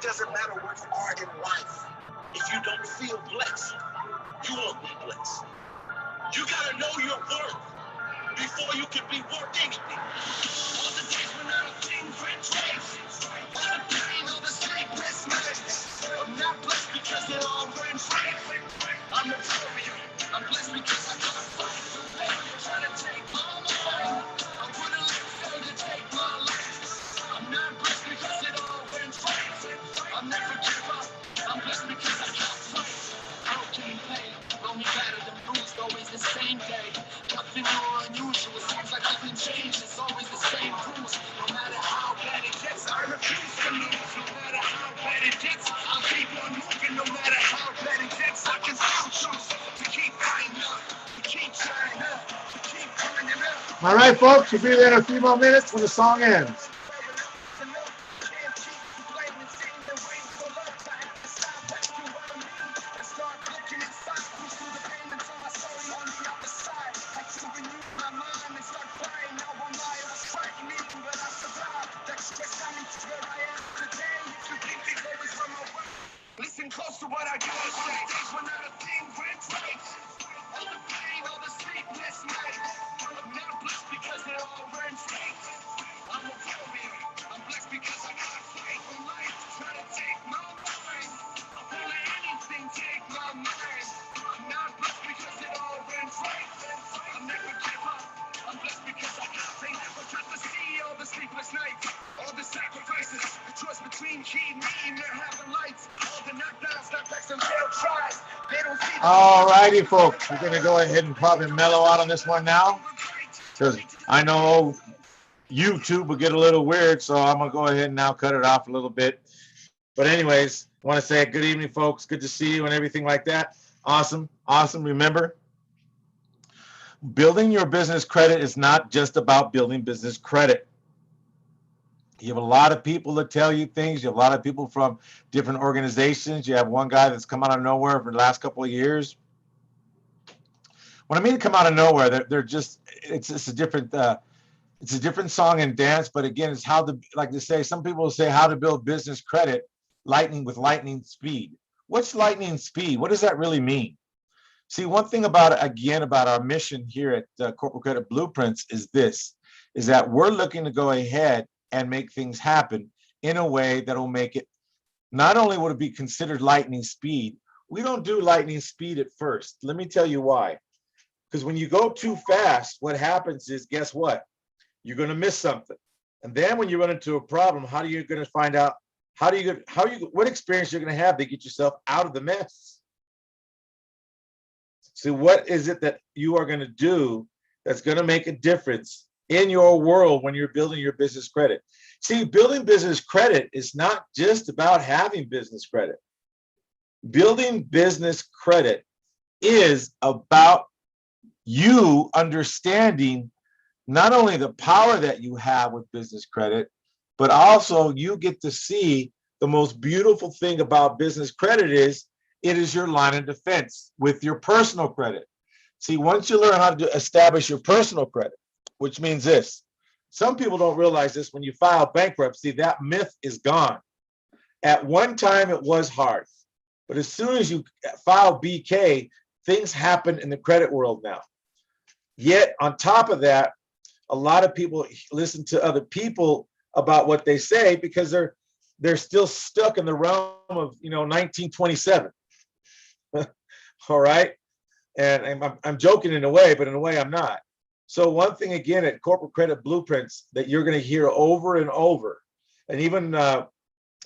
doesn't matter where you are in life. If you don't feel blessed, you won't be blessed. You gotta know your worth before you can be worth anything. All the days when I don't think rich races, all the pain, all the sleepless nights. I'm not blessed because it all went right. I'm a warrior. I'm blessed because I gotta fight. They're trying to take my life. I wouldn't let failure take my life. I'm not blessed because it all went right. I'll never give up. I'm blessed because I got fight. How can you play? Only battered and bruised, always the same day. Nothing more unusual, seems like nothing changes. Always the same rules. No matter how bad it gets, I refuse to lose. No matter how bad it gets, I'll keep on moving. No matter how bad it gets, I can still choose to keep fighting up, to keep trying up, to keep climbing up. All right, folks, we'll be there in a few more minutes when the song ends. Listen close to what I gotta say. Days when I don't think went right. All the pain, all the sleepless nights. I'm not blessed because it all went right. I'm a warrior. I'm blessed because I gotta fight for life. Try to take my mind. I'll pull anything, take my mind. I'm not blessed because it all went right. I'll never give up. I'm blessed because I got. They never got to see all the sleepless nights, all the sacrifices, the choice between keep me and their having lights, all the knockdowns, knockbacks, and failed tries. They don't see. All righty, folks. We're gonna go ahead and probably mellow out on this one now, because I know YouTube will get a little weird, so I'm gonna go ahead and now cut it off a little bit. But anyways, I want to say good evening, folks. Good to see you and everything like that. Awesome, awesome. Remember, building your business credit is not just about building business credit. You have a lot of people that tell you things. You have a lot of people from different organizations. You have one guy that's come out of nowhere for the last couple of years. When I mean come out of nowhere, they're just it's a different song and dance. But again, it's how to, like they say, some people say how to build business credit with lightning speed. What's lightning speed? What does that really mean? See, one thing about our mission here at Corporate Credit Blueprints is that we're looking to go ahead and make things happen in a way that will make it, not only would it be considered lightning speed, we don't do lightning speed at first. Let me tell you why. Because when you go too fast, what happens is, guess what? You're going to miss something. And then when you run into a problem, how are you going to find out, what experience you're going to have to get yourself out of the mess? So what is it that you are going to do that's going to make a difference in your world when you're building your business credit? See, building business credit is not just about having business credit. Building business credit is about you understanding not only the power that you have with business credit, but also you get to see the most beautiful thing about business credit is it is your line of defense with your personal credit. See, once you learn how to establish your personal credit, which means this, some people don't realize this, when you file bankruptcy, that myth is gone. At one time, it was hard. But as soon as you file BK, things happen in the credit world now. Yet, on top of that, a lot of people listen to other people about what they say because they're still stuck in the realm of 1927. All right, and I'm joking in a way, but in a way I'm not. So one thing again at Corporate Credit Blueprints that you're going to hear over and over, and even I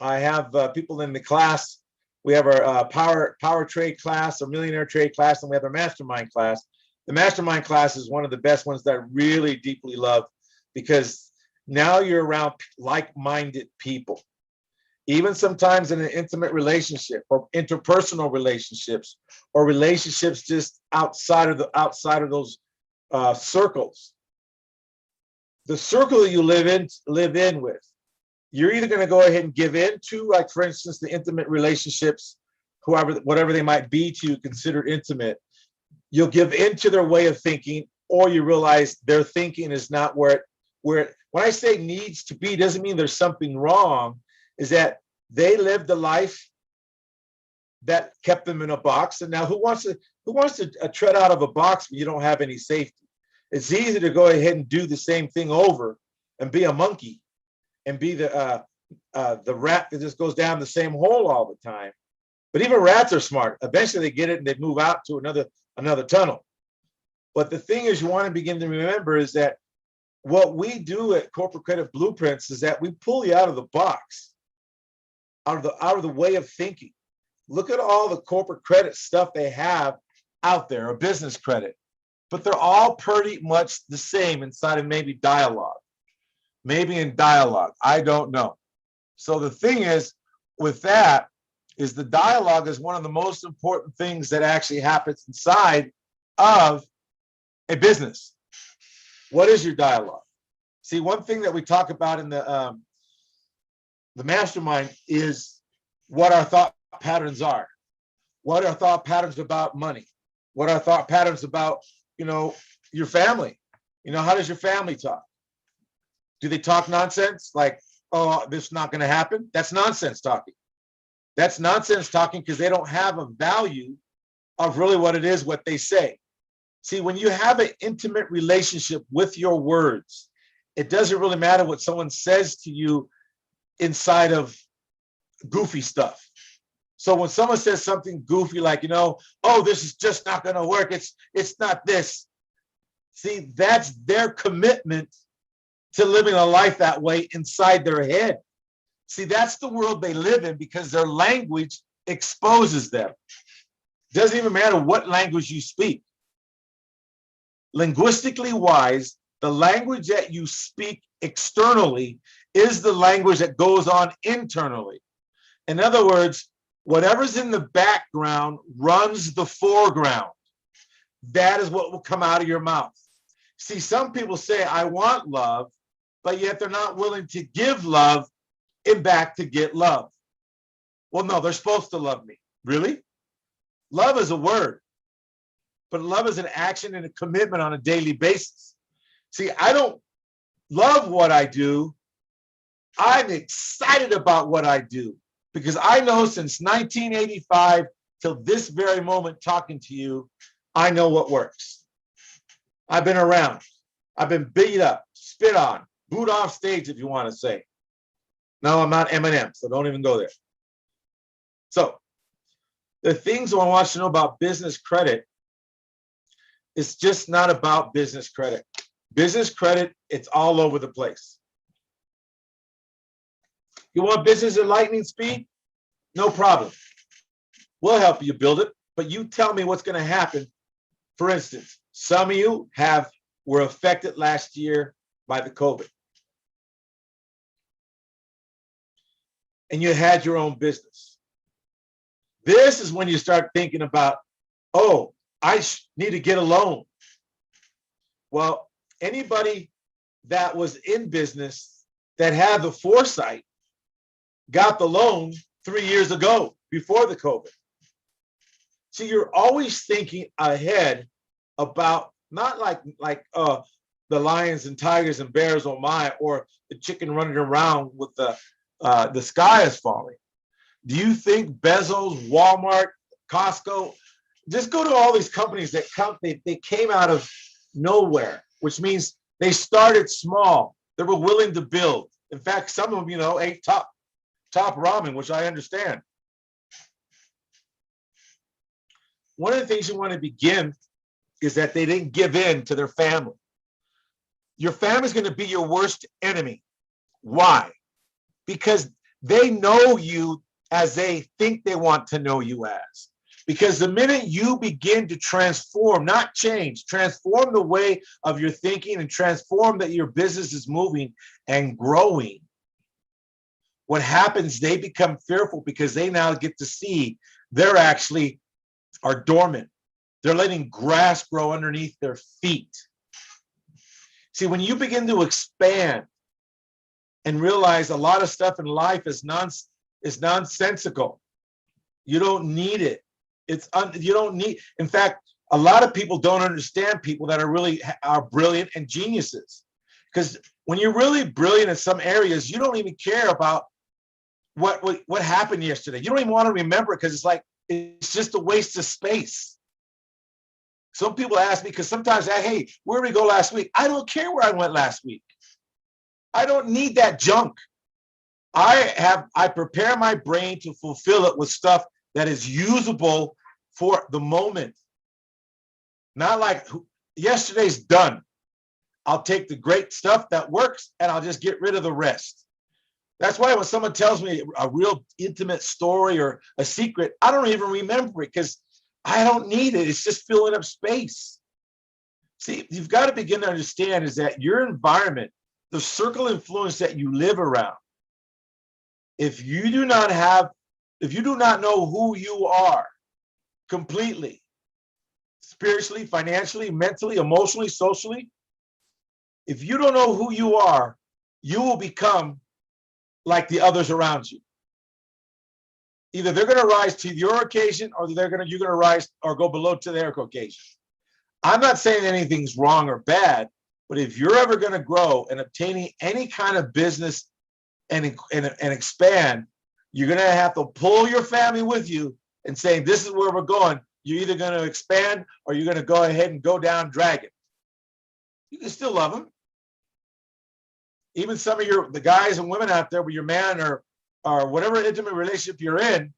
have people in the class. We have our power trade class, our millionaire trade class, and we have our mastermind class. The mastermind class is one of the best ones that I really deeply love because now you're around like-minded people. Even sometimes in an intimate relationship or interpersonal relationships or relationships just outside of those circles. The circle that you live in with, you're either going to go ahead and give in to, like for instance, the intimate relationships, whatever they might be to you considered intimate. You'll give in to their way of thinking, or you realize their thinking is not where when I say needs to be, doesn't mean there's something wrong, is that They lived the life that kept them in a box. And now who wants to tread out of a box when you don't have any safety? It's easy to go ahead and do the same thing over and be a monkey and be the rat that just goes down the same hole all the time. But even rats are smart. Eventually they get it and they move out to another tunnel. But the thing is, you want to begin to remember is that what we do at Corporate Credit Blueprints is that we pull you out of the box, out of the way of thinking. Look at all the corporate credit stuff they have out there, or business credit, but they're all pretty much the same inside of maybe dialogue. Maybe in dialogue, I don't know. So the thing is, with that, is the dialogue is one of the most important things that actually happens inside of a business. What is your dialogue? See, one thing that we talk about in the mastermind is what our thought patterns are. What are thought patterns about money? What are thought patterns about, your family? How does your family talk? Do they talk nonsense? Like, oh, this is not going to happen? That's nonsense talking. That's nonsense talking because they don't have a value of really what it is, what they say. See, when you have an intimate relationship with your words, it doesn't really matter what someone says to you inside of goofy stuff. So when someone says something goofy like, oh, this is just not going to work. It's not this. See, that's their commitment to living a life that way inside their head. See, that's the world they live in because their language exposes them. Doesn't even matter what language you speak. Linguistically wise, the language that you speak externally is the language that goes on internally. In other words, whatever's in the background runs the foreground. That is what will come out of your mouth. See, some people say, I want love, but yet they're not willing to give love and back to get love. Well, no, they're supposed to love me. Really? Love is a word, but love is an action and a commitment on a daily basis. See, I don't love what I do. I'm excited about what I do because I know since 1985 till this very moment talking to you, I know what works. I've been around. I've been beat up, spit on, booed off stage, if you want to say. No, I'm not Eminem, so don't even go there. So the things I want you to know about business credit, it's just not about business credit. Business credit, it's all over the place. You want business at lightning speed? No problem. We'll help you build it, but you tell me what's going to happen. For instance, some of you were affected last year by the COVID. And you had your own business. This is when you start thinking about, oh, I need to get a loan. Well, anybody that was in business that had the foresight got the loan 3 years ago before the COVID. So you're always thinking ahead about not like the lions and tigers and bears, oh my, or the chicken running around with the sky is falling. Do you think Bezos, Walmart, Costco, just go to all these companies that they came out of nowhere, which means they started small. They were willing to build. In fact, some of them, ate top ramen, which I understand. One of the things you want to begin is that they didn't give in to their family. Your family is going to be your worst enemy. Why? Because they know you as they think they want to know you as. Because the minute you begin to transform, not change, transform the way of your thinking and transform that your business is moving and growing, what happens, they become fearful because they now get to see they're actually are dormant. They're letting grass grow underneath their feet. See, when you begin to expand and realize a lot of stuff in life is nonsensical, you don't need it. You don't need. In fact, a lot of people don't understand people that are brilliant and geniuses, because when you're really brilliant in some areas, you don't even care about what happened yesterday. You don't even want to remember it because it's like it's just a waste of space. Some people ask me because sometimes, hey, where did we go last week? I don't care where I went last week. I don't need that junk. I prepare my brain to fulfill it with stuff that is usable for the moment. Not like yesterday's done. I'll take the great stuff that works and I'll just get rid of the rest. That's why when someone tells me a real intimate story or a secret, I don't even remember it because I don't need it. It's just filling up space. See, you've got to begin to understand is that your environment, the circle of influence that you live around, if you do not know who you are completely, spiritually, financially, mentally, emotionally, socially, if you don't know who you are, you will become like the others around you. Either they're going to rise to your occasion or you're going to rise or go below to their occasion. I'm not saying anything's wrong or bad, but if you're ever going to grow and obtaining any kind of business and expand, you're going to have to pull your family with you and saying, this is where we're going. You're either going to expand or you're going to go ahead and go down dragon. You can still love them. Even some of the guys and women out there with your man or whatever intimate relationship you're in,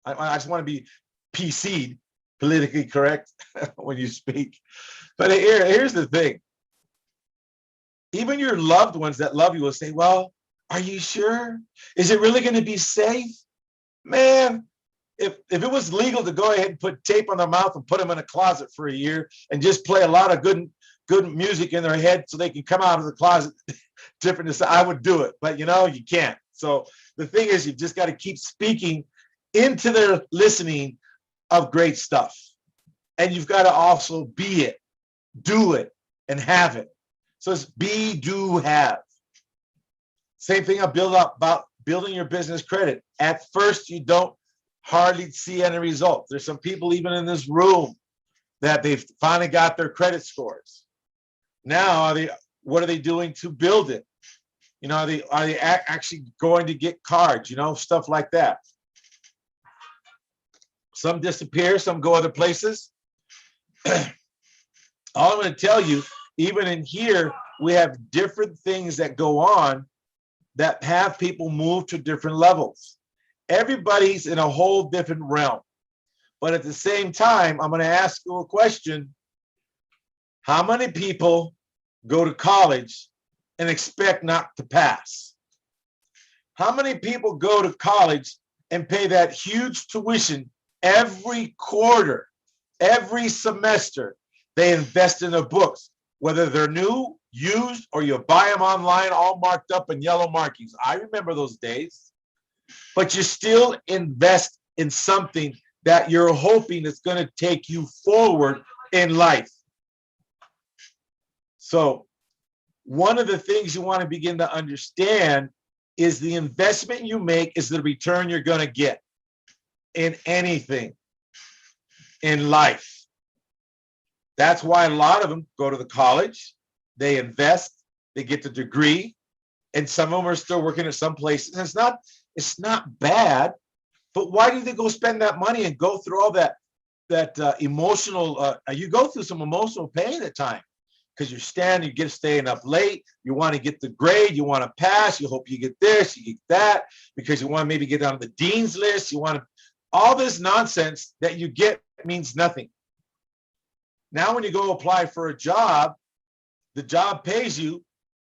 I just want to be PC'd, politically correct when you speak. But here's the thing. Even your loved ones that love you will say, well, are you sure? Is it really going to be safe? Man, if it was legal to go ahead and put tape on their mouth and put them in a closet for a year and just play a lot of good music in their head so they can come out of the closet different, I would do it. But you can't. So the thing is, you've just got to keep speaking into their listening of great stuff. And you've got to also be it, do it, and have it. So it's be, do, have. Same thing about building your business credit. At first, you don't hardly see any results. There's some people even in this room that they've finally got their credit scores. Now, what are they doing to build it? Are they actually going to get cards? Stuff like that. Some disappear, some go other places. All I'm going to tell you, even in here, we have different things that go on that have people move to different levels. Everybody's in a whole different realm. But at the same time, I'm going to ask you a question. How many people go to college and expect not to pass? How many people go to college and pay that huge tuition every quarter, every semester? They invest in their books, whether they're new, used, or you buy them online, all marked up in yellow markings. I remember those days. But you still invest in something that you're hoping is going to take you forward in life. So one of the things you want to begin to understand is the investment you make is the return you're going to get in anything in life. That's why a lot of them go to the college, they invest, they get the degree, and some of them are still working at some places. And it's not bad, but why do they go spend that money and go through all that emotional? You go through some emotional pain at times because you're staying up late. You want to get the grade, you want to pass, you hope you get this, you get that, because you want to maybe get on the dean's list. You want to all this nonsense that you get means nothing. Now, when you go apply for a job, the job pays you,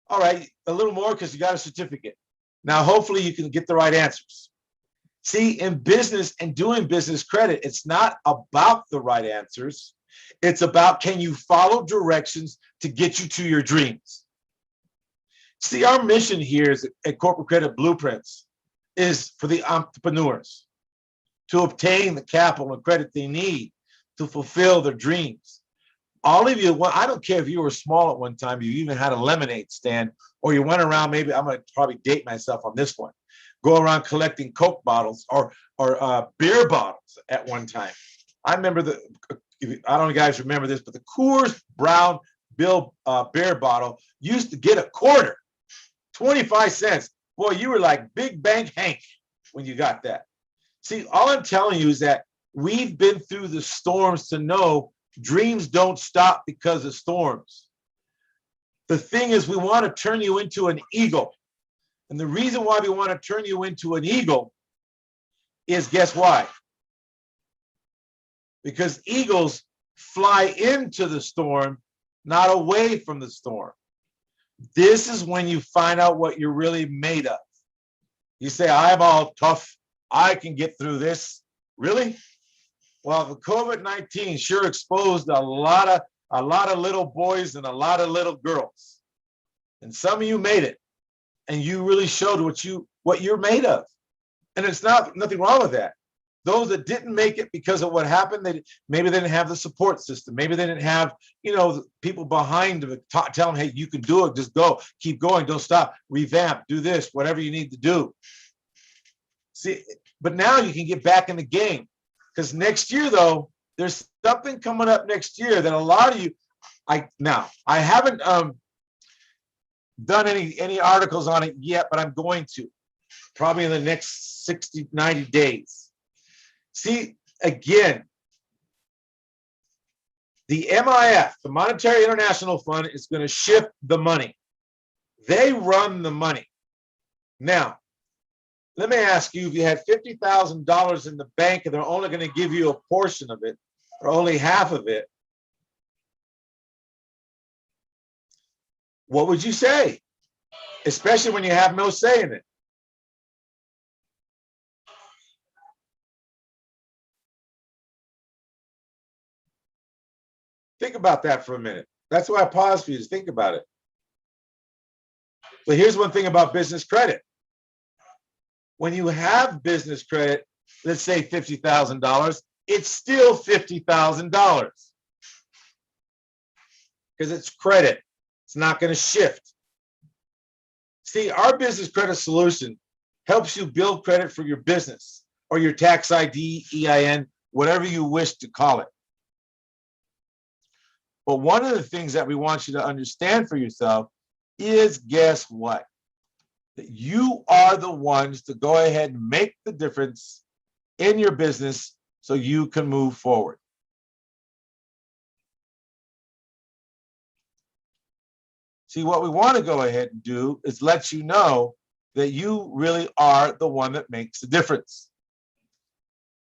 all right, a little more because you got a certificate. Now, hopefully you can get the right answers. See, in business and doing business credit, it's not about the right answers. It's about, can you follow directions to get you to your dreams? See, our mission here is at Corporate Credit Blueprints is for the entrepreneurs to obtain the capital and credit they need to fulfill their dreams. All of you, I don't care if you were small at one time, you even had a lemonade stand, or you went around, maybe I'm going to probably date myself on this one, go around collecting Coke bottles or beer bottles at one time. I remember I don't know if you guys remember this, but the Coors Brown beer bottle used to get a quarter, 25 cents. Boy, you were like Big Bank Hank. when you got that. See, all I'm telling you is that we've been through the storms to know dreams don't stop because of storms. The thing is, we want to turn you into an eagle. And the reason why we want to turn you into an eagle is, guess why? Because eagles fly into the storm, not away from the storm. This is when you find out what you're really made of. You say, I'm all tough. I can get through this. Really? Well, the COVID-19 sure exposed a lot of little boys and a lot of little girls. And some of you made it. And you really showed what you're made of. And it's nothing wrong with that. Those that didn't make it because of what happened, maybe they didn't have the support system. Maybe they didn't have, people behind them tell them, hey, you can do it. Just go, keep going, don't stop, revamp, do this, whatever you need to do. See, but now you can get back in the game, because next year, though, there's something coming up next year that a lot of you, I haven't done any articles on it yet, but I'm going to, probably in the next 60, 90 days. See, again, the MIF, the Monetary International Fund, is going to shift the money. They run the money. Now, let me ask you, if you had $50,000 in the bank and they're only going to give you a portion of it, or only half of it, what would you say? Especially when you have no say in it. Think about that for a minute. That's why I paused for you to think about it. But here's one thing about business credit. When you have business credit, let's say $50,000, it's still $50,000 because it's credit. It's not going to shift. See, our business credit solution helps you build credit for your business or your tax ID, EIN, whatever you wish to call it. But one of the things that we want you to understand for yourself is, guess what? That you are the ones to go ahead and make the difference in your business so you can move forward. See, what we want to go ahead and do is let you know that you really are the one that makes the difference.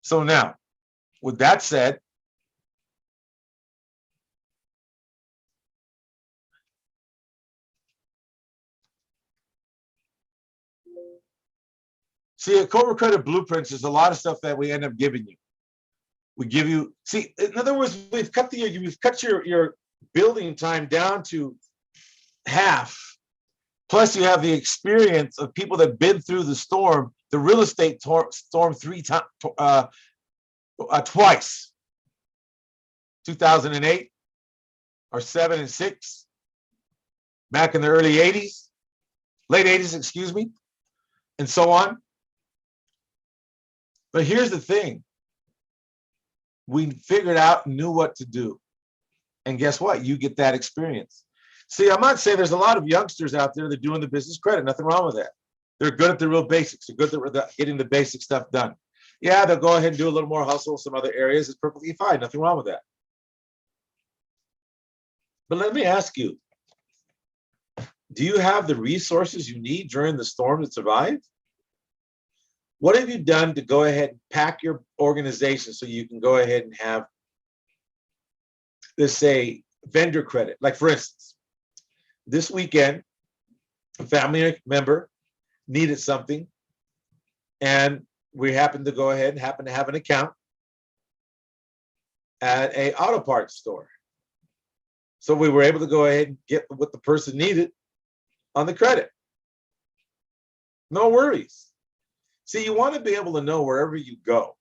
So now, with that said, see, at Corporate Credit Blueprints, there's a lot of stuff that we end up giving you. We give you, see, in other words, we've cut your building time down to half. Plus, you have the experience of people that have been through the storm, the real estate storm twice, 2008 or 7 and 6, back in the early 80s, late 80s, excuse me, and so on. But here's the thing. We figured out and knew what to do. And guess what? You get that experience. See, I'm not saying there's a lot of youngsters out there that are doing the business credit. Nothing wrong with that. They're good at the real basics. They're good at getting the basic stuff done. Yeah, they'll go ahead and do a little more hustle in some other areas. It's perfectly fine. Nothing wrong with that. But let me ask you, do you have the resources you need during the storm to survive? What have you done to go ahead and pack your organization so you can go ahead and have, let's say, vendor credit? Like, for instance, this weekend, a family member needed something, and we happened to go ahead and happen to have an account at an auto parts store. So we were able to go ahead and get what the person needed on the credit. No worries. See, you want to be able to know wherever you go,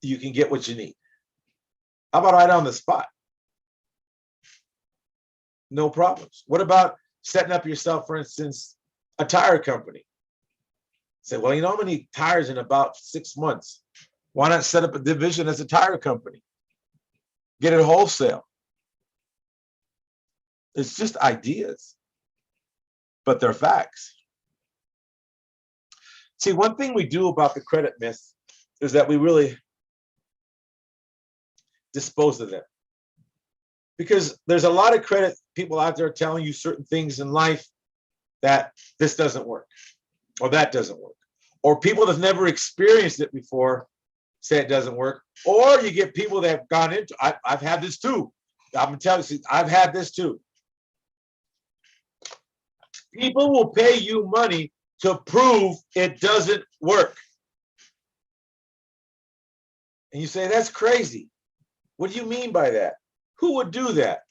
you can get what you need. How about right on the spot? No problems. What about setting up yourself, for instance, a tire company? Say, well, you know how many tires in about 6 months? Why not set up a division as a tire company? Get it wholesale. It's just ideas, but they're facts. See, one thing we do about the credit myth is that we really dispose of them. Because there's a lot of credit people out there telling you certain things in life that this doesn't work, or that doesn't work. Or people that have never experienced it before say it doesn't work. Or you get people that have gone into, I've had this too. I'm telling you, I've had this too. People will pay you money to prove it doesn't work. And you say, that's crazy. What do you mean by that? Who would do that?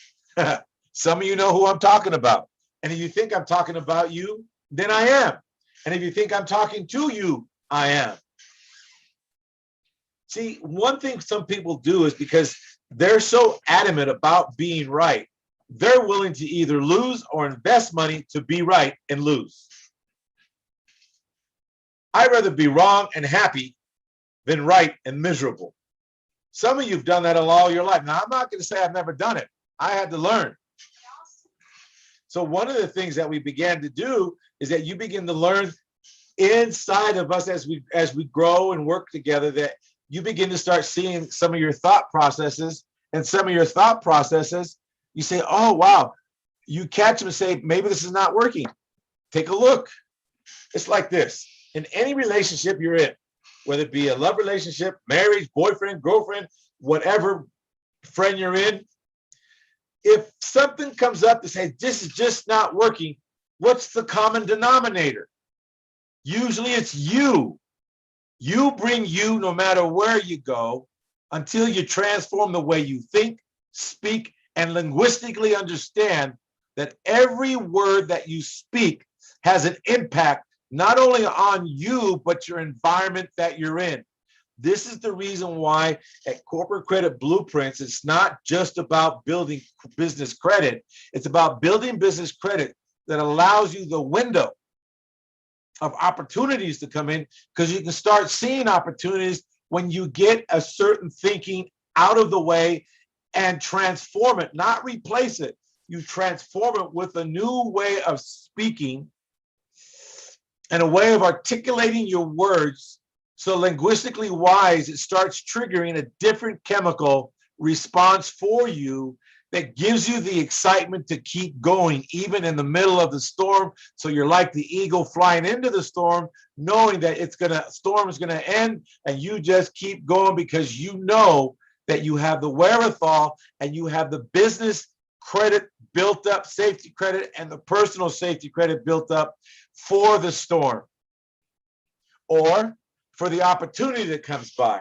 Some of you know who I'm talking about. And if you think I'm talking about you, then I am. And if you think I'm talking to you, I am. See, one thing some people do is because they're so adamant about being right, they're willing to either lose or invest money to be right and lose. I'd rather be wrong and happy than right and miserable. Some of you have done that all your life. Now, I'm not going to say I've never done it. I had to learn. So one of the things that we began to do is that you begin to learn inside of us as we grow and work together, that you begin to start seeing some of your thought processes, and some of your thought processes, you say, oh, wow. You catch them and say, maybe this is not working. Take a look. It's like this. In any relationship you're in, whether it be a love relationship, marriage, boyfriend, girlfriend, whatever friend you're in, if something comes up to say, this is just not working, what's the common denominator? Usually it's you. You bring you no matter where you go until you transform the way you think, speak, and linguistically understand that every word that you speak has an impact not only on you, but your environment that you're in. This is the reason why at Corporate Credit Blueprints, it's not just about building business credit. It's about building business credit that allows you the window of opportunities to come in, because you can start seeing opportunities when you get a certain thinking out of the way and transform it, not replace it. You transform it with a new way of speaking and a way of articulating your words. So linguistically wise, it starts triggering a different chemical response for you that gives you the excitement to keep going, even in the middle of the storm. So you're like the eagle flying into the storm, knowing that storm is gonna end, and you just keep going because you know that you have the wherewithal and you have the business credit built up, safety credit, and the personal safety credit built up for the storm or for the opportunity that comes by.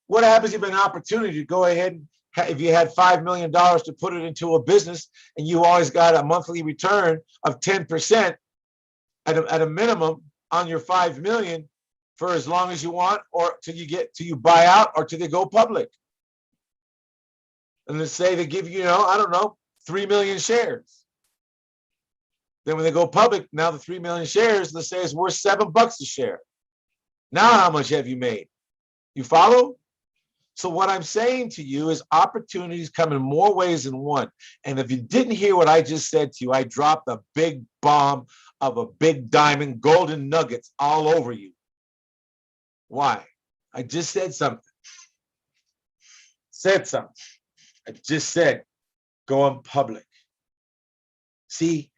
What happens if an opportunity to go ahead, if you had $5 million to put it into a business and you always got a monthly return of 10% at a minimum on your $5 million for as long as you want, or till you buy out, or till they go public? And let's say they give you, I don't know, 3 million shares. Then when they go public, now the 3 million shares, let's say it's worth $7 a share. Now how much have you made? You follow? So what I'm saying to you is opportunities come in more ways than one. And if you didn't hear what I just said to you, I dropped a big bomb of a big diamond, golden nuggets all over you. Why? I just said something. I just said, go on public. See,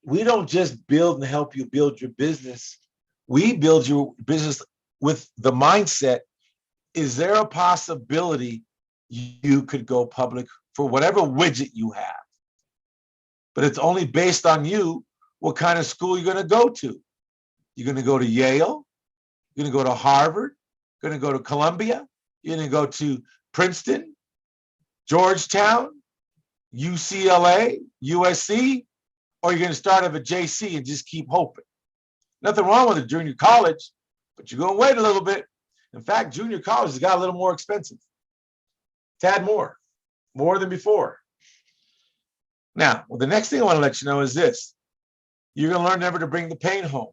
we don't just build and help you build your business. We build your business with the mindset, is there a possibility you could go public for whatever widget you have? But it's only based on you, what kind of school you're going to go to. You're going to go to Yale, you're going to go to Harvard, you're going to go to Columbia, you're going to go to Princeton, Georgetown, UCLA, USC, or you're going to start at a JC and just keep hoping. Nothing wrong with a junior college, but you're going to wait a little bit. In fact, junior college has got a little more expensive. Tad more than before. Now, the next thing I want to let you know is this. You're going to learn never to bring the pain home.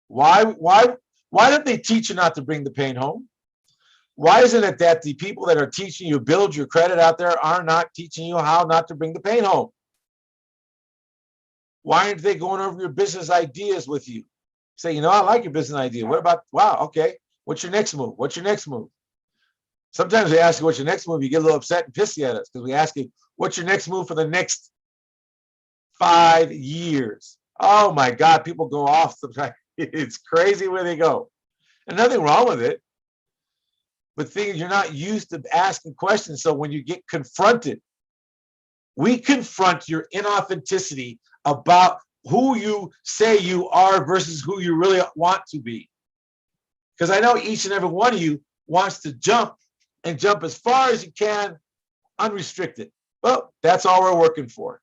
Why don't they teach you not to bring the pain home? Why isn't it that the people that are teaching you build your credit out there are not teaching you how not to bring the pain home? Why aren't they going over your business ideas with you? Say, you know, I like your business idea. What about, wow, okay. What's your next move? What's your next move? Sometimes we ask you, what's your next move? You get a little upset and pissy at us because we ask you, what's your next move for the next 5 years? Oh my God, people go off sometimes. It's crazy where they go. And nothing wrong with it, but things you're not used to asking questions. So when you get confronted, we confront your inauthenticity about who you say you are versus who you really want to be. Because I know each and every one of you wants to jump and jump as far as you can, unrestricted. Well, that's all we're working for,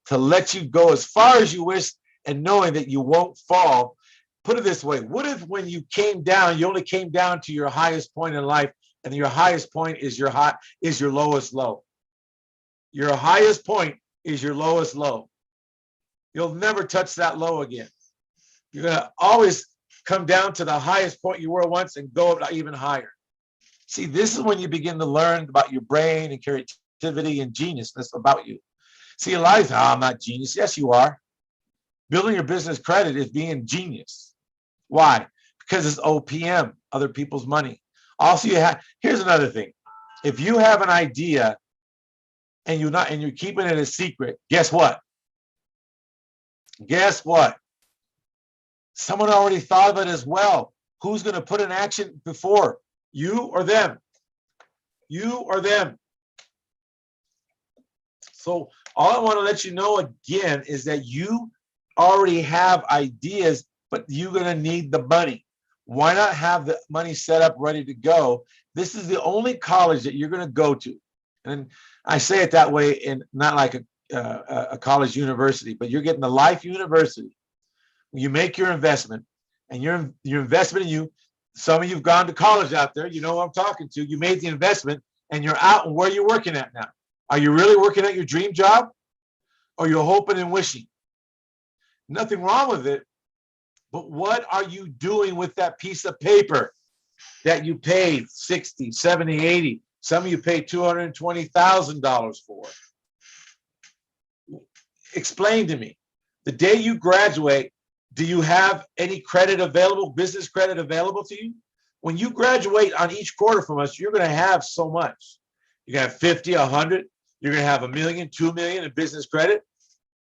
to let you go as far as you wish and knowing that you won't fall. Put it this way, what if when you came down, you only came down to your highest point in life, and your highest point is your lowest low? Your highest point is your lowest low. You'll never touch that low again. You're going to always come down to the highest point you were once and go even higher. See, this is when you begin to learn about your brain and creativity and geniusness about you. See, a lot of times, oh, I'm not genius. Yes, you are. Building your business credit is being genius. Why? Because it's OPM, other people's money. Also, here's another thing. If you have an idea and you're keeping it a secret, guess what? Guess what? Someone already thought of it as well. Who's going to put in action before? You or them? You or them? So all I want to let you know again is that you already have ideas, but you're going to need the money. Why not have the money set up, ready to go? This is the only college that you're going to go to. And I say it that way, and not like a college university, but you're getting the life university. You make your investment, and your investment in you. Some of you've gone to college out there. You know who I'm talking to. You made the investment, and you're out. And where are you working at now? Are you really working at your dream job, or you're hoping and wishing? Nothing wrong with it, but what are you doing with that piece of paper that you paid 60, 70, 80? Some of you paid $220,000 for. Explain to me, the day you graduate, do you have any credit available, business credit available to you? When you graduate on each quarter from us, you're going to have so much. You're going to have 50, 100. You're going to have $1 million, $2 million in business credit.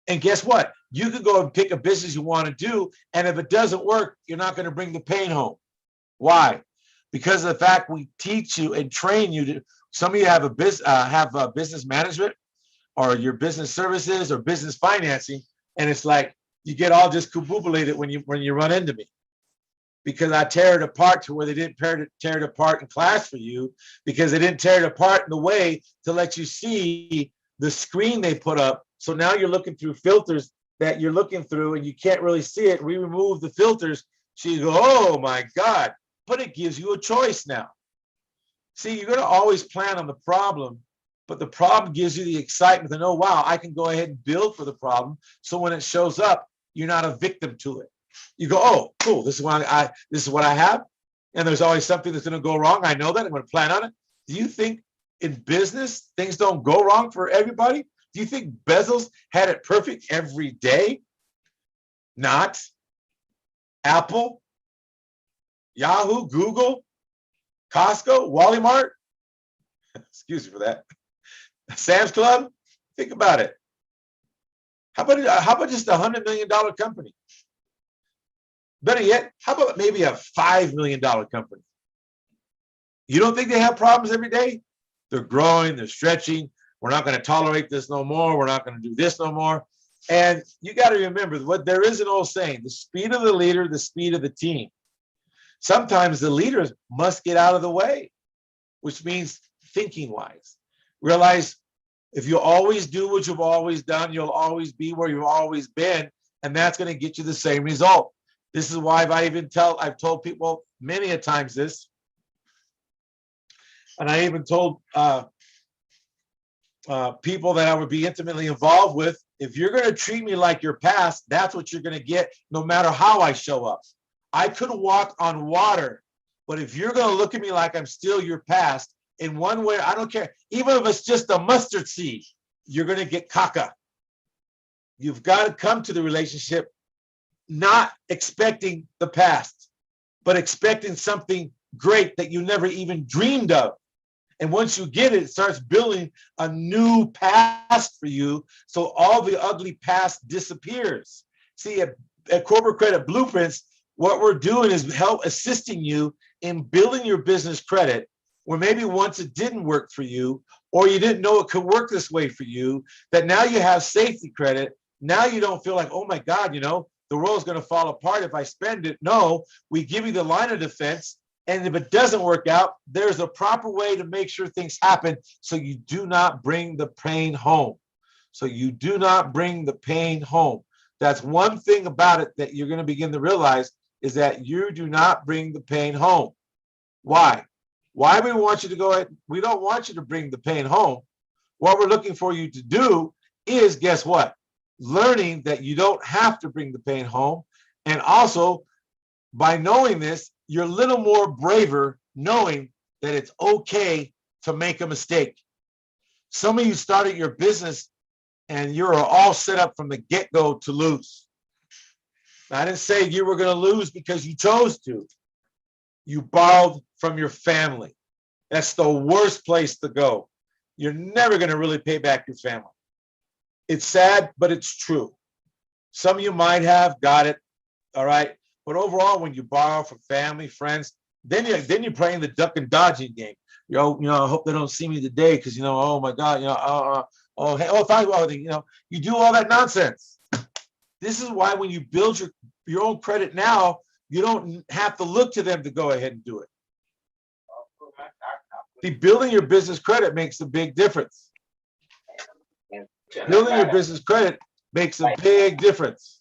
And guess what? You can go and pick a business you want to do. And if it doesn't work, you're not going to bring the pain home. Why? Because of the fact we teach you and train you to. Some of you have a business management, or your business services, or business financing, and it's like you get all discombobulated when you run into me, because I tear it apart to where they didn't tear it apart in class for you, because they didn't tear it apart in the way to let you see the screen they put up. So now you're looking through filters that you're looking through, and you can't really see it. We remove the filters, so you go, oh my God! But it gives you a choice now. See, you're going to always plan on the problem, but the problem gives you the excitement to know, wow, I can go ahead and build for the problem. So when it shows up, you're not a victim to it. You go, oh, cool. This is what I have. And there's always something that's going to go wrong. I know that. I'm going to plan on it. Do you think in business, things don't go wrong for everybody? Do you think Bezos had it perfect every day? Not. Apple, Yahoo, Google, Costco, Walmart, excuse me for that, Sam's Club. Think about it. How about just $100 million company? Better yet, how about maybe a $5 million company? You don't think they have problems every day? They're growing, they're stretching. We're not going to tolerate this no more. We're not going to do this no more. And you got to remember, what there is an old saying: the speed of the leader, the speed of the team. Sometimes the leaders must get out of the way, which means thinking wise. Realize if you always do what you've always done, you'll always be where you've always been, and that's going to get you the same result. This is why I've told people many a times this, and I even told people that I would be intimately involved with, if you're going to treat me like your past, that's what you're going to get, no matter how I show up. I could walk on water, but if you're going to look at me like I'm still your past, in one way, I don't care. Even if it's just a mustard seed, you're going to get caca. You've got to come to the relationship not expecting the past, but expecting something great that you never even dreamed of. And once you get it, it starts building a new past for you. So all the ugly past disappears. See, at Corporate Credit Blueprints, what we're doing is help assisting you in building your business credit where maybe once it didn't work for you, or you didn't know it could work this way for you, that now you have safety credit. Now you don't feel like, oh my God, the world's going to fall apart if I spend it. No, we give you the line of defense. And if it doesn't work out, there's a proper way to make sure things happen so you do not bring the pain home. So you do not bring the pain home. That's one thing about it that you're going to begin to realize is that you do not bring the pain home. Why? Why we want you to go ahead? We don't want you to bring the pain home. What we're looking for you to do is, guess what? Learning that you don't have to bring the pain home. And also, by knowing this, you're a little more braver knowing that it's okay to make a mistake. Some of you started your business and you're all set up from the get-go to lose. I didn't say you were going to lose because you chose to. You borrowed from your family. That's the worst place to go. You're never going to really pay back your family. It's sad, but it's true. Some of you might have got it, all right? But overall, when you borrow from family, friends, then you're playing the duck and dodging game. I hope they don't see me today because oh my God, you do all that nonsense. This is why when you build your own credit now, you don't have to look to them to go ahead and do it. See, building your business credit makes a big difference. Building your business credit makes a big difference.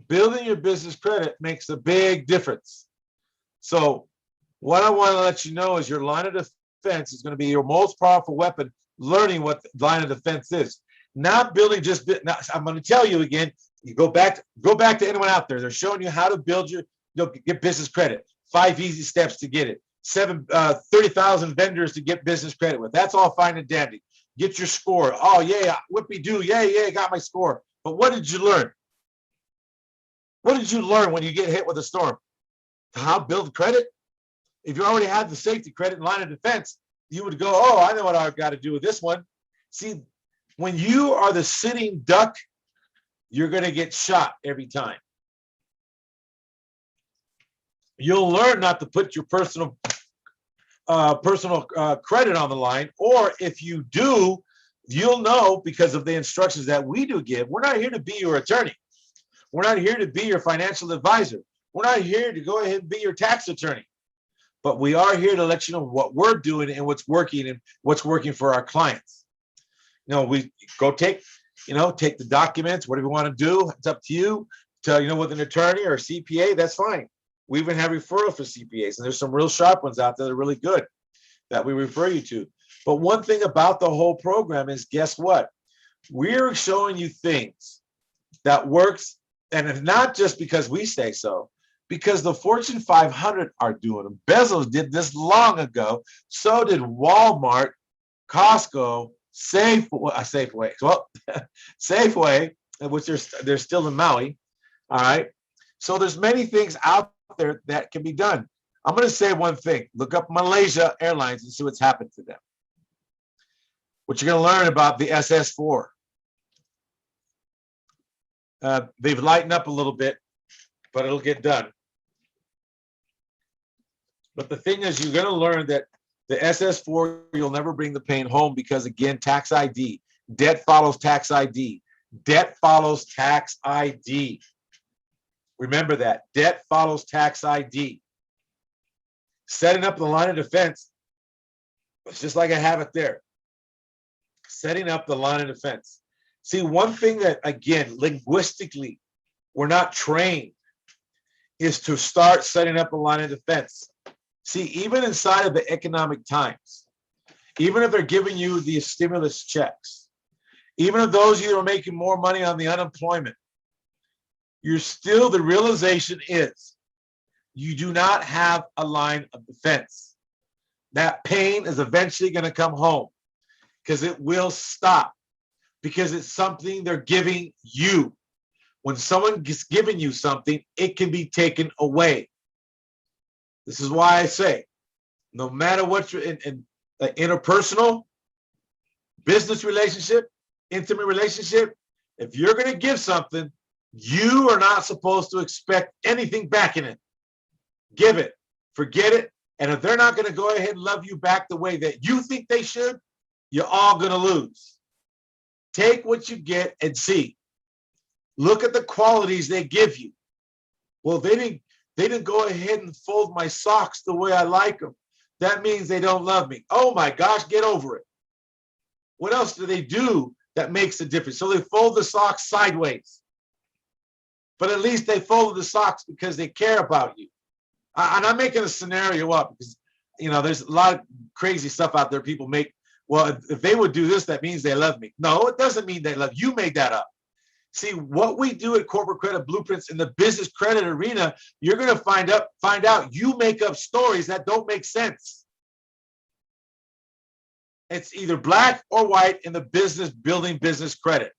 Building your business credit makes a big difference. So what I want to let you know is your line of defense is going to be your most powerful weapon, learning what the line of defense is. Not building just, now, I'm going to tell you again, you go back to anyone out there. They're showing you how to build get business credit. 5 easy steps to get it. 30,000 vendors to get business credit with. That's all fine and dandy. Get your score. Oh yeah, whippy-doo, yeah, got my score. But what did you learn? What did you learn when you get hit with a storm? How to build credit? If you already had the safety credit and line of defense, you would go, oh, I know what I've got to do with this one. See, when you are the sitting duck, you're going to get shot every time. You'll learn not to put your personal credit on the line, or if you do, you'll know because of the instructions that we do give. We're not here to be your attorney. We're not here to be your financial advisor. We're not here to go ahead and be your tax attorney. But we are here to let you know what we're doing and what's working for our clients. We go take the documents, whatever you want to do. It's up to you. With an attorney or a CPA, that's fine. We even have referrals for CPAs, and there's some real sharp ones out there that are really good that we refer you to. But one thing about the whole program is, guess what? We're showing you things that works, and it's not just because we say so, because the Fortune 500 are doing them. Bezos did this long ago. So did Walmart, Costco, Safeway. Well, Safeway, which they're still in Maui. All right. So there's many things out there that can be done. I'm going to say one thing. Look up Malaysia Airlines and see what's happened to them. What you're going to learn about the SS4. They've lightened up a little bit, but it'll get done. But the thing is, you're going to learn that the SS4, you'll never bring the pain home because, again, tax ID. Debt follows tax ID. Debt follows tax ID. Remember that. Debt follows tax ID. Setting up the line of defense, it's just like I have it there. Setting up the line of defense. See, one thing that, again, linguistically, we're not trained is to start setting up a line of defense. See, even inside of the economic times, even if they're giving you the stimulus checks, even if those of you are making more money on the unemployment, you're still, the realization is you do not have a line of defense. That pain is eventually going to come home because it will stop. because it's something they're giving you. When someone is giving you something, it can be taken away. This is why I say, no matter what you're in interpersonal, business relationship, intimate relationship, if you're going to give something, you are not supposed to expect anything back in it. Give it, forget it. And if they're not going to go ahead and love you back the way that you think they should, you're all going to lose. Take what you get and see. Look at the qualities they give you. Well, they didn't go ahead and fold my socks the way I like them. That means they don't love me. Oh my gosh, get over it. What else do they do that makes a difference? So they fold the socks sideways. But at least they folded the socks because they care about you. And I'm making a scenario up because, there's a lot of crazy stuff out there people make. Well, if they would do this, that means they love me. No, it doesn't mean they love you. You made that up. See, what we do at Corporate Credit Blueprints in the business credit arena, you're going to find out you make up stories that don't make sense. It's either black or white in the business building business credit.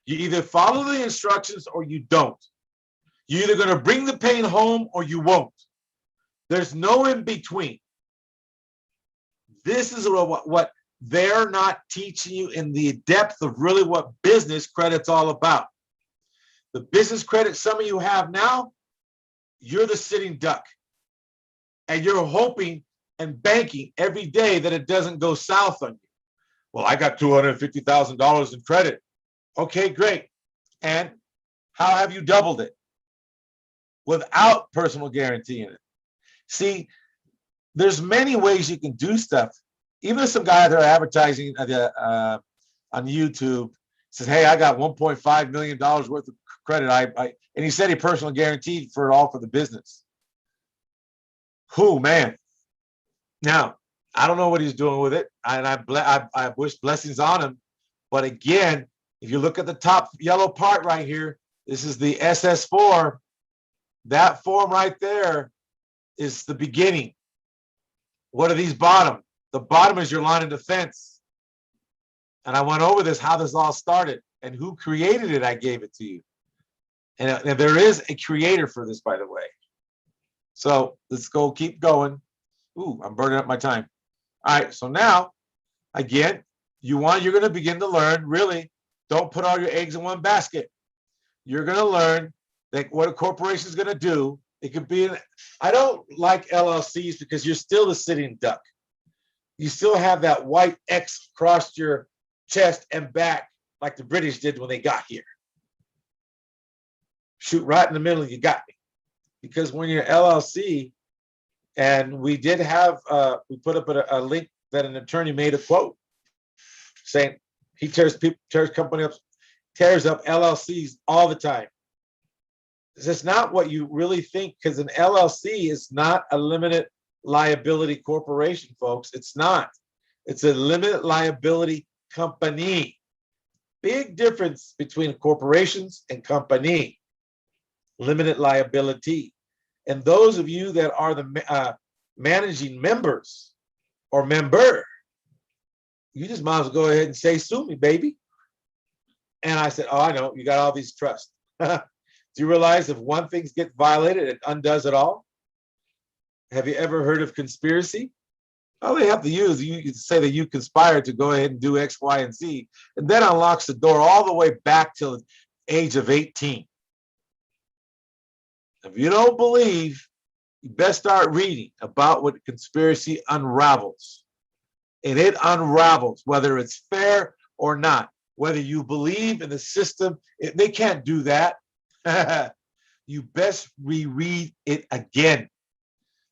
You either follow the instructions or you don't. You're either going to bring the pain home or you won't. There's no in between. This is what they're not teaching you in the depth of really what business credit's all about. The business credit some of you have now, you're the sitting duck. And you're hoping and banking every day that it doesn't go south on you. Well, I got $250,000 in credit. Okay, great. And how have you doubled it? Without personal guarantee in it. See, there's many ways you can do stuff. Even if some guy there advertising on YouTube says, hey, I got $1.5 million worth of credit. And he said he personally guaranteed for it all for the business. Who, man? Now, I don't know what he's doing with it. And I wish blessings on him. But again, if you look at the top yellow part right here, this is the SS4. That form right there is the beginning. What are these bottom? The bottom is your line of defense. And I went over this, how this all started and who created it. I gave it to you. And there is a creator for this, by the way. So let's go, keep going. Ooh, I'm burning up my time. All right, so now, again, you're going to begin to learn, really, don't put all your eggs in one basket. You're going to learn that what a corporation is going to do. It could be, I don't like LLCs because you're still a sitting duck. You still have that white X across your chest and back like the British did when they got here. Shoot right in the middle, you got me. Because when you're LLC, and we did have, we put up a link that an attorney made a quote saying he tears up LLCs all the time. It's not what you really think, because an LLC is not a limited liability corporation, folks. It's not. It's a limited liability company. Big difference between corporations and company. Limited liability. And those of you that are the managing members or member, you just might as well go ahead and say, sue me, baby. And I said, oh, I know, you got all these trusts. Do you realize if one thing gets violated, it undoes it all? Have you ever heard of conspiracy? All they have to use, you say that you conspired to go ahead and do X, Y, and Z, and then unlocks the door all the way back till the age of 18. If you don't believe, you best start reading about what conspiracy unravels. And it unravels, whether it's fair or not, whether you believe in the system. They can't do that. You best reread it again.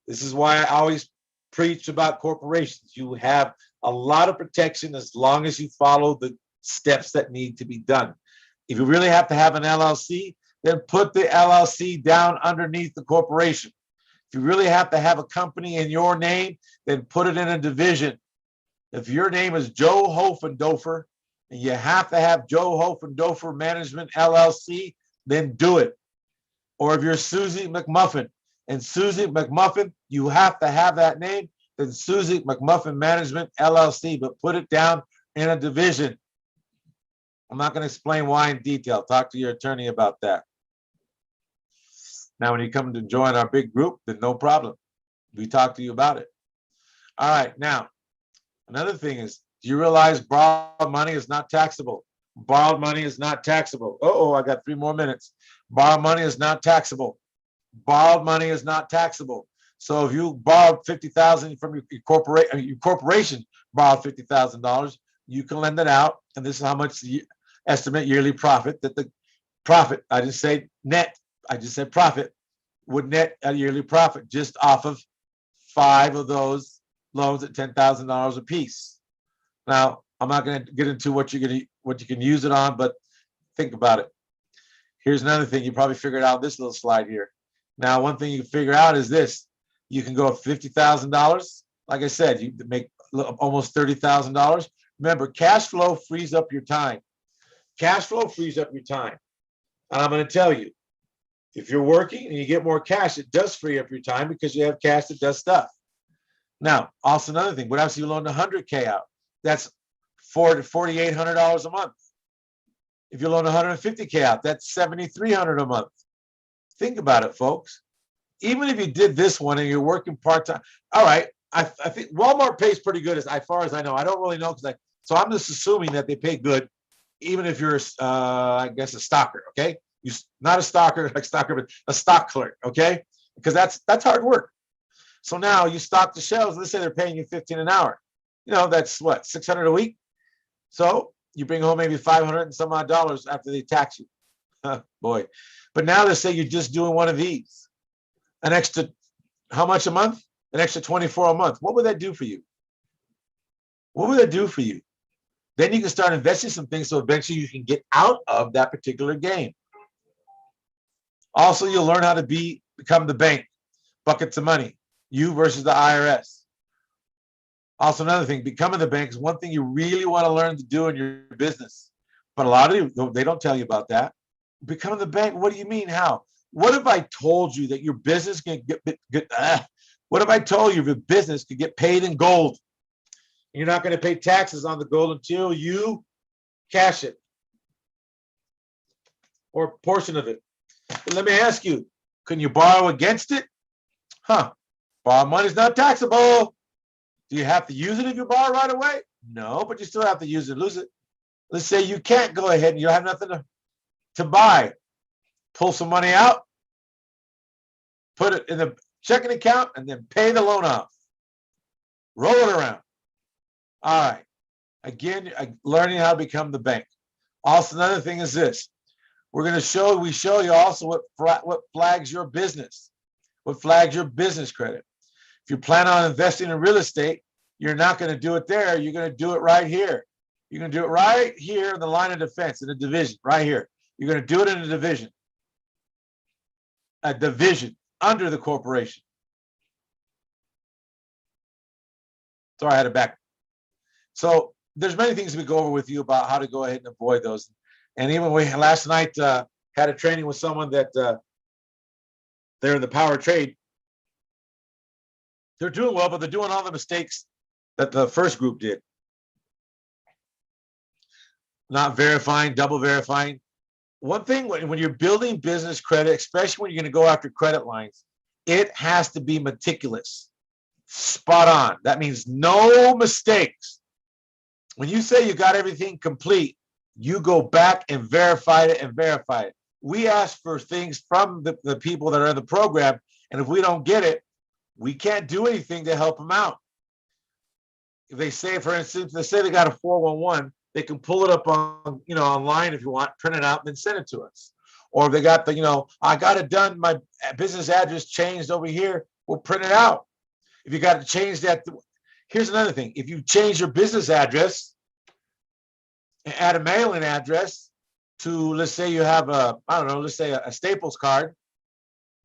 This is why I always preach about corporations. You have a lot of protection as long as you follow the steps that need to be done. If you really have to have an LLC, then put the LLC down underneath the corporation. If you really have to have a company in your name, then put it in a division. If your name is Joe Hofendorfer and you have to have Joe Hofendorfer Management LLC, then do it. Or if you're Susie McMuffin and Susie McMuffin, you have to have that name, then Susie McMuffin Management LLC, but put it down in a division. I'm not going to explain why in detail. Talk to your attorney about that. Now, when you come to join our big group, then no problem. We talk to you about it. All right. Now, another thing is, do you realize borrowed money is not taxable? Borrowed money is not taxable. Oh, I got 3 more minutes. Borrowed money is not taxable. Borrowed money is not taxable. So if you borrowed $50,000 from your corporation borrowed $50,000, you can lend it out, and this is how much the estimate yearly profit that the profit. I didn't say net. I just said profit would net a yearly profit just off of 5 of those loans at $10,000 a piece. Now, I'm not going to get into what you can use it on, but think about it. Here's another thing you probably figured out this little slide here. Now, one thing you can figure out is this. You can go $50,000. Like I said, you make almost $30,000. Remember, cash flow frees up your time. Cash flow frees up your time. And I'm going to tell you, if you're working and you get more cash, it does free up your time because you have cash that does stuff. Now, also another thing, what else you loan $100K out? That's $4,800 a month. If you loan $150K out, that's $7,300 a month. Think about it, folks. Even if you did this one and you're working part-time, all right, I think Walmart pays pretty good as far as I know. I don't really know so I'm just assuming that they pay good, even if you're, I guess, a stalker, okay? You not a stalker, but a stock clerk, okay? Because that's hard work. So now you stock the shelves. Let's say they're paying you $15 an hour. That's what, $600 a week? So you bring home maybe $500 and some odd dollars after they tax you. Boy. But now let's say you're just doing one of these. An extra, how much a month? An extra 24 a month. What would that do for you? What would that do for you? Then you can start investing some things so eventually you can get out of that particular game. Also, you'll learn how to become the bank. Buckets of money. You versus the IRS. Also, another thing, becoming the bank is one thing you really want to learn to do in your business. But a lot of you, they don't tell you about that. Becoming the bank, what do you mean? How? What if I told you that your business can what if I told you your business could get paid in gold? You're not going to pay taxes on the gold until you cash it or a portion of it. But let me ask you, can you borrow against it? Borrow money is not taxable. Do you have to use it if you borrow right away? No, but you still have to use it, lose it. Let's say you can't go ahead and you have nothing to buy. Pull some money out, put it in the checking account, and then pay the loan off. Roll it around. All right. Again, learning how to become the bank. Also, another thing is this. We show you also what flags your business. What flags your business credit. If you plan on investing in real estate, you're not going to do it there. You're going to do it right here. You're going to do it right here in the line of defense, in the division, right here. You're going to do it in a division. A division under the corporation. Sorry, I had it back. So there's many things we go over with you about how to go ahead and avoid those. And even last night had a training with someone that they're in the power trade. They're doing well, but they're doing all the mistakes that the first group did. Not verifying, double verifying. One thing, when you're building business credit, especially when you're going to go after credit lines, it has to be meticulous, spot on. That means no mistakes. When you say you got everything complete, you go back and verify it and verify it. We ask for things from the people that are in the program, and if we don't get it, we can't do anything to help them out. If they say, for instance, they say they got a 411, they can pull it up on, online if you want, print it out, and then send it to us. Or if they got I got it done, my business address changed over here, we'll print it out. If you got to change that, here's another thing. If you change your business address and add a mailing address to, let's say you have let's say a Staples card,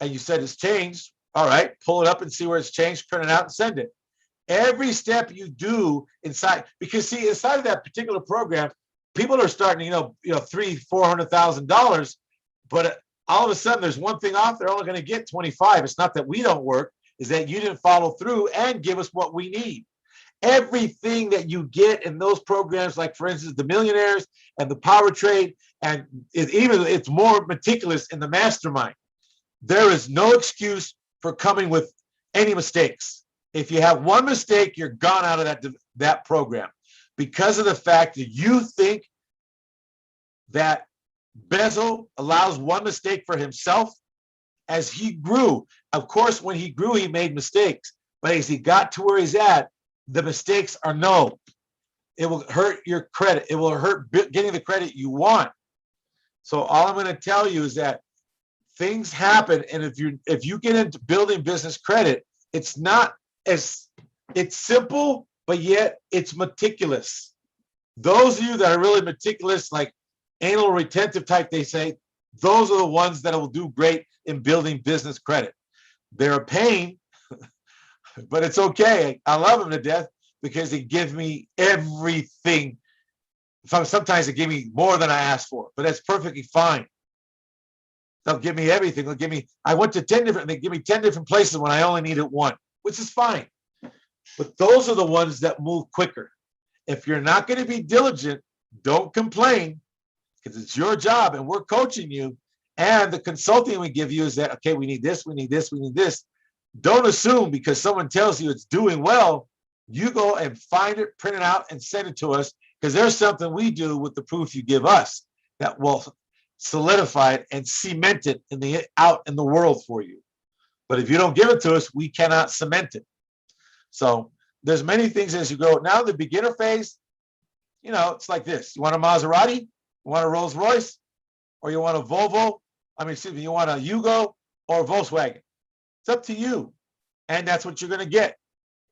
and you said it's changed, all right, pull it up and see where it's changed, print it out and send it. Every step you do inside, because see, inside of that particular program, people are starting, $300,000-$400,000, but all of a sudden there's one thing off, they're only going to get 25. It's not that we don't work, is that you didn't follow through and give us what we need. Everything that you get in those programs, like for instance, the millionaires and the power trade, and it's more meticulous in the mastermind. There is no excuse for coming with any mistakes. If you have one mistake, you're gone out of that program because of the fact that you think that Bezel allows one mistake for himself. As he grew, of course, when he grew, he made mistakes. But as he got to where he's at, the mistakes are no. It will hurt your credit. It will hurt getting the credit you want. So all I'm going to tell you is that things happen, and if you get into building business credit, it's simple, but yet it's meticulous. Those of you that are really meticulous, like anal retentive type, they say, those are the ones that will do great in building business credit. They're a pain, but it's okay. I love them to death because they give me everything. Sometimes they give me more than I asked for, but that's perfectly fine. They'll give me everything. I went to 10 different, they give me 10 different places when I only needed one, which is fine. But those are the ones that move quicker. If you're not going to be diligent, don't complain, because it's your job and we're coaching you. And the consulting we give you is that, okay, we need this, we need this, we need this. Don't assume because someone tells you it's doing well, you go and find it, print it out, and send it to us, because there's something we do with the proof you give us that will solidify it and cement it out in the world for you. But if you don't give it to us, we cannot cement it. So there's many things as you go. Now the beginner phase, it's like this. You want a Maserati? You want a Rolls Royce? Or you want a Volvo? You want a Yugo or a Volkswagen? It's up to you. And that's what you're going to get.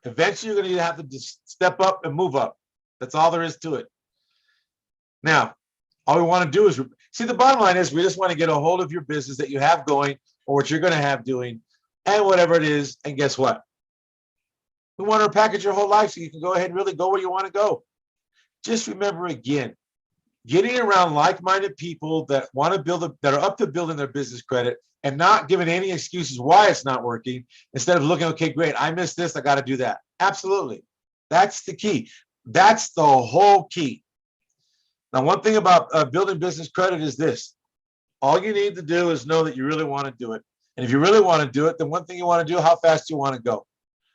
Eventually, you're going to have to just step up and move up. That's all there is to it. Now, all we want to do is, the bottom line is we just want to get a hold of your business that you have going or what you're going to have doing and whatever it is. And guess what? We want to package your whole life so you can go ahead and really go where you want to go. Just remember again, getting around like-minded people that want to that are up to building their business credit and not giving any excuses why it's not working, instead of looking, okay, great, I missed this, I got to do that. Absolutely. That's the key. That's the whole key. Now, one thing about building business credit is this. All you need to do is know that you really want to do it. And if you really want to do it, then one thing you want to do, how fast do you want to go?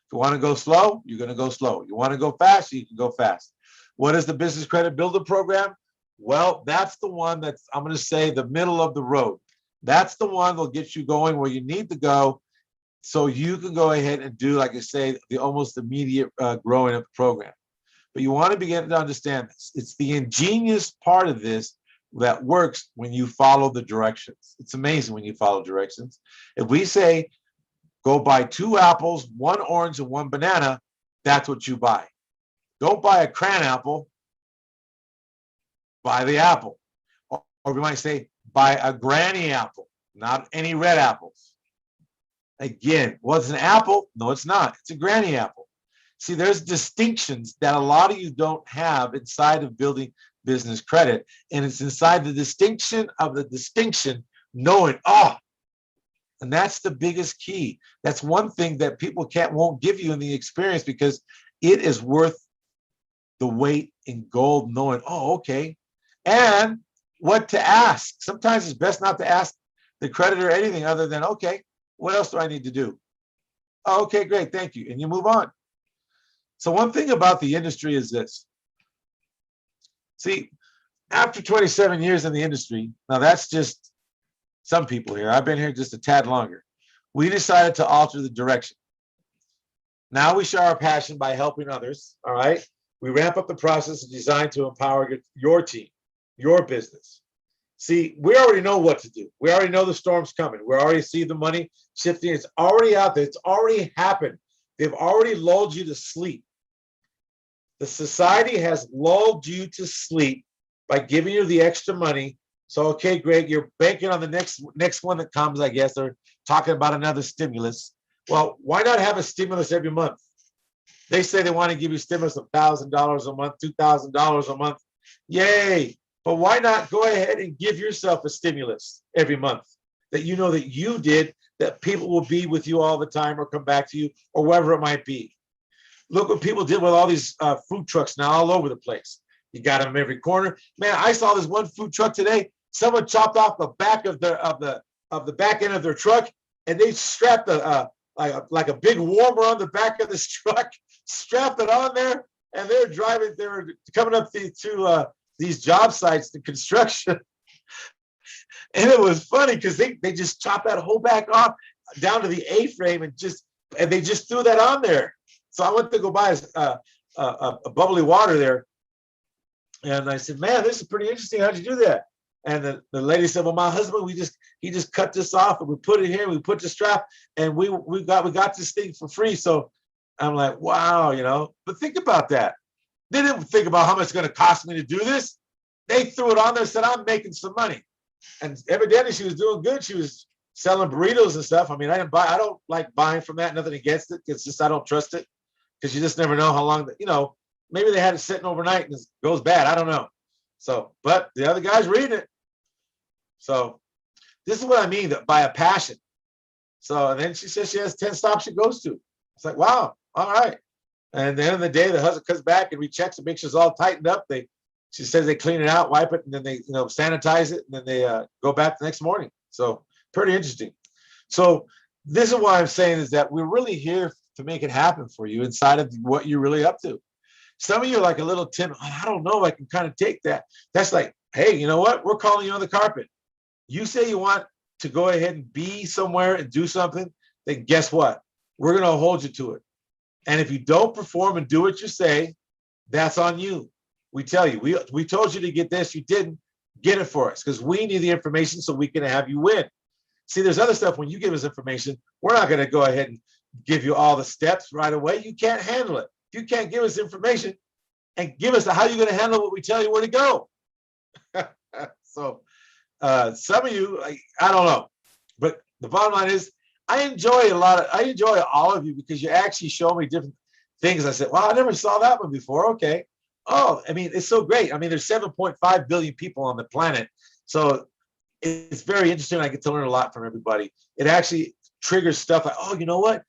If you want to go slow, you're going to go slow. You want to go fast, you can go fast. What is the Business Credit Builder Program? Well, that's the one that's, I'm going to say, the middle of the road. That's the one that'll get you going where you need to go so you can go ahead and do, like I say, the almost immediate growing of the program. But you want to begin to understand this. It's the ingenious part of this that works when you follow the directions. It's amazing when you follow directions. If we say, go buy 2 apples, 1 orange, and 1 banana, that's what you buy. Don't buy a cran apple, buy the apple. Or we might say, buy a granny apple, not any red apples. Again, well, it's an apple. No, it's not. It's a granny apple. See, there's distinctions that a lot of you don't have inside of building business credit. And it's inside the distinction of the distinction, knowing, and that's the biggest key. That's one thing that people won't give you in the experience, because it is worth the weight in gold, knowing, okay. And what to ask. Sometimes it's best not to ask the creditor anything other than, okay, what else do I need to do? Okay, great, thank you. And you move on. So one thing about the industry is this. See, after 27 years in the industry, now that's just some people here. I've been here just a tad longer. We decided to alter the direction. Now we share our passion by helping others, all right? We ramp up the process designed to empower your team, your business. See, we already know what to do. We already know the storm's coming. We already see the money shifting. It's already out there. It's already happened. They've already lulled you to sleep. The society has lulled you to sleep by giving you the extra money. So, okay, Greg, you're banking on the next one that comes, I guess. They're talking about another stimulus. Well, why not have a stimulus every month? They say they want to give you stimulus of $1,000 a month, $2,000 a month. Yay. But why not go ahead and give yourself a stimulus every month that you know that you did, that people will be with you all the time or come back to you or whatever it might be. Look what people did with all these food trucks now all over the place. You got them every corner. Man, I saw this one food truck today. Someone chopped off the back of the back end of their truck, and they strapped like a big warmer on the back of this truck, strapped it on there, and they're driving. They were coming up to these job sites, the construction, and it was funny because they just chopped that whole back off down to the A-frame and they just threw that on there. So I went to go buy a bubbly water there, and I said, "Man, this is pretty interesting. How'd you do that?" And the lady said, "Well, my husband, he just cut this off and we put it here. We put the strap, and we got this thing for free." So I'm like, "Wow, you know." But think about that. They didn't think about how much it's going to cost me to do this. They threw it on there and said, "I'm making some money." And evidently, she was doing good. She was selling burritos and stuff. I mean, I don't like buying from that. Nothing against it. It's just I don't trust it because you just never know how long. Maybe they had it sitting overnight and it goes bad. I don't know. So, but the other guy's reading it. So this is what I mean by a passion. So, and then she says she has 10 stops she goes to. It's like, wow, all right. And at the end of the day, the husband comes back and rechecks and makes sure it's all tightened up. She says they clean it out, wipe it, and then they sanitize it, and then they go back the next morning. So pretty interesting. So this is why I'm saying is that we're really here to make it happen for you inside of what you're really up to. Some of you are like a little timid. I don't know if I can kind of take that. That's like, hey, you know what? We're calling you on the carpet. You say you want to go ahead and be somewhere and do something, then guess what? We're going to hold you to it. And if you don't perform and do what you say, that's on you. We tell you, we told you to get this, you didn't get it for us because we need the information so we can have you win. See, there's other stuff when you give us information, we're not going to go ahead and give you all the steps right away. You can't handle it. If you can't give us information and give us how you're going to handle what we tell you where to go. So some of you, I don't know, but the bottom line is I enjoy all of you because you actually show me different things. I said, wow, I never saw that one before. Okay. Oh, I mean, it's so great. I mean, there's 7.5 billion people on the planet. So it's very interesting. I get to learn a lot from everybody. It actually triggers stuff like, oh, you know what?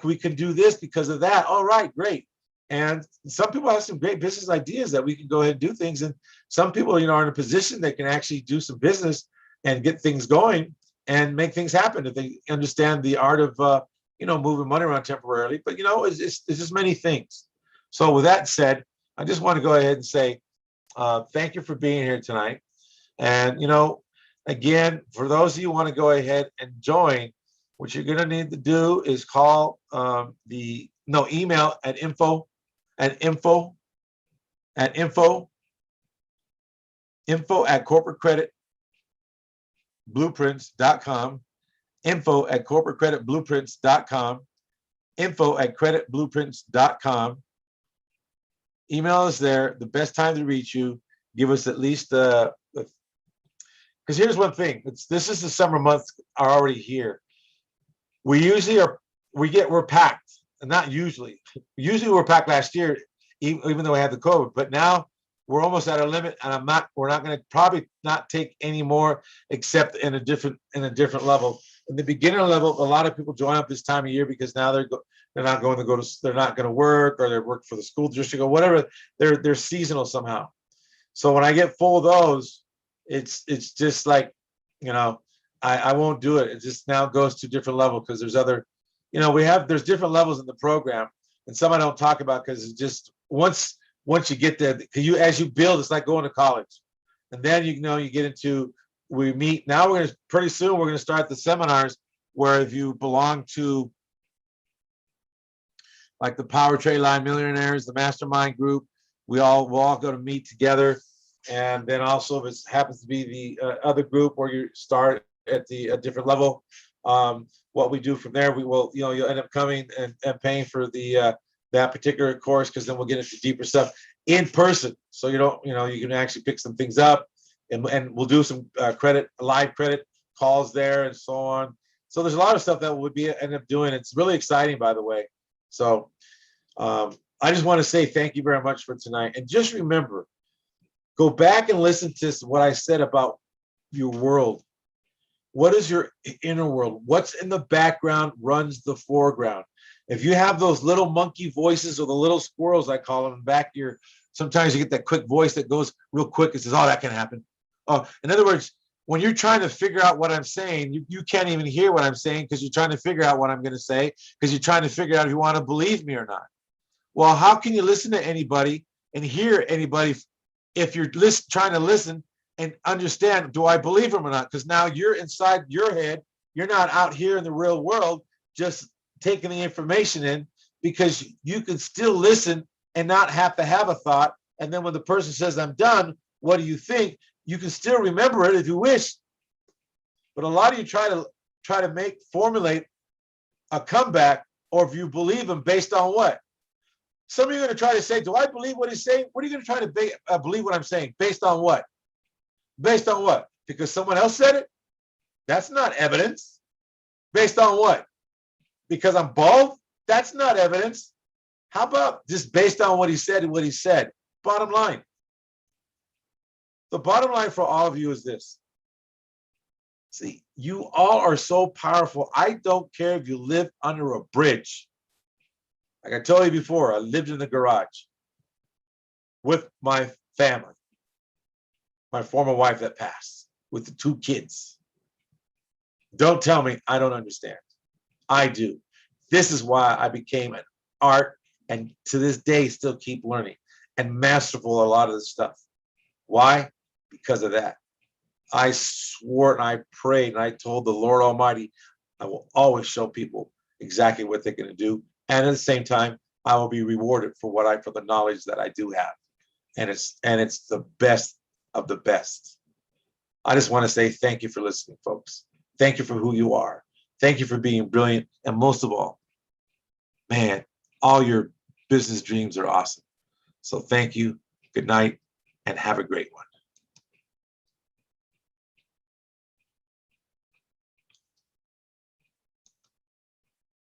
We can do this because of that. All right, great. And some people have some great business ideas that we can go ahead and do things. And some people, are in a position that can actually do some business and get things going and make things happen if they understand the art of, moving money around temporarily. But, it's just many things. So with that said, I just want to go ahead and say thank you for being here tonight. And, again, for those of you who want to go ahead and join, what you're going to need to do is call email at info at corporatecreditblueprints.com, info at corporatecreditblueprints.com, info at creditblueprints.com. Email us there. The best time to reach you, give us at least because here's one thing. This is the summer months are already here. We usually we're packed, and not usually. Usually we're packed last year, even though we had the COVID. But now we're almost at our limit, and we're not going to probably not take any more except in a different level. In the beginner level, a lot of people join up this time of year because now they're not going to work, or they work for the school district or whatever. They're seasonal somehow. So when I get full of those, it's just like, I won't do it. It just now goes to a different level because there's other, there's different levels in the program, and some I don't talk about because it's just once you get there, as you build, it's like going to college, and then you get into, we meet. Now pretty soon we're going to start the seminars where if you belong to like the Power Trade Line Millionaires, the Mastermind Group, we'll all go to meet together. And then also if it happens to be the other group where you start at a different level, what we do from there, we will, you'll end up coming and paying for that particular course, because then we'll get into deeper stuff in person. So you can actually pick some things up, and we'll do some live credit calls there and so on. So there's a lot of stuff that we'll end up doing. It's really exciting, by the way. So I just want to say thank you very much for tonight. And just remember, go back and listen to what I said about your world. What is your inner world? What's in the background runs the foreground. If you have those little monkey voices or the little squirrels, I call them, back your, sometimes you get that quick voice that goes real quick and says, oh, that can happen. Oh, in other words, when you're trying to figure out what I'm saying, you can't even hear what I'm saying because you're trying to figure out what I'm going to say because you're trying to figure out if you want to believe me or not. Well, how can you listen to anybody and hear anybody if you're trying to listen and understand, do I believe them or not? Because now you're inside your head. You're not out here in the real world just taking the information in, because you can still listen and not have to have a thought. And then when the person says, I'm done, what do you think? You can still remember it if you wish. But a lot of you try to formulate a comeback, or if you believe them based on what? Some of you are going to try to say, do I believe what he's saying? What are you going to try to believe what I'm saying? Based on what? Based on what? Because someone else said it? That's not evidence. Based on what? Because I'm bald? That's not evidence. How about just based on what he said and what he said? Bottom line. The bottom line for all of you is this. See, you all are so powerful. I don't care if you live under a bridge. Like I told you before, I lived in the garage with my family, my former wife that passed, with the 2 kids. Don't tell me I don't understand. I do. This is why I became an art, and to this day still keep learning and masterful a lot of this stuff. Why? Because of that. I swore and I prayed and I told the Lord Almighty, I will always show people exactly what they're going to do. And at the same time, I will be rewarded for the knowledge that I do have. And it's the best of the best. I just want to say thank you for listening, folks. Thank you for who you are. Thank you for being brilliant. And most of all, man, all your business dreams are awesome. So thank you. Good night and have a great one.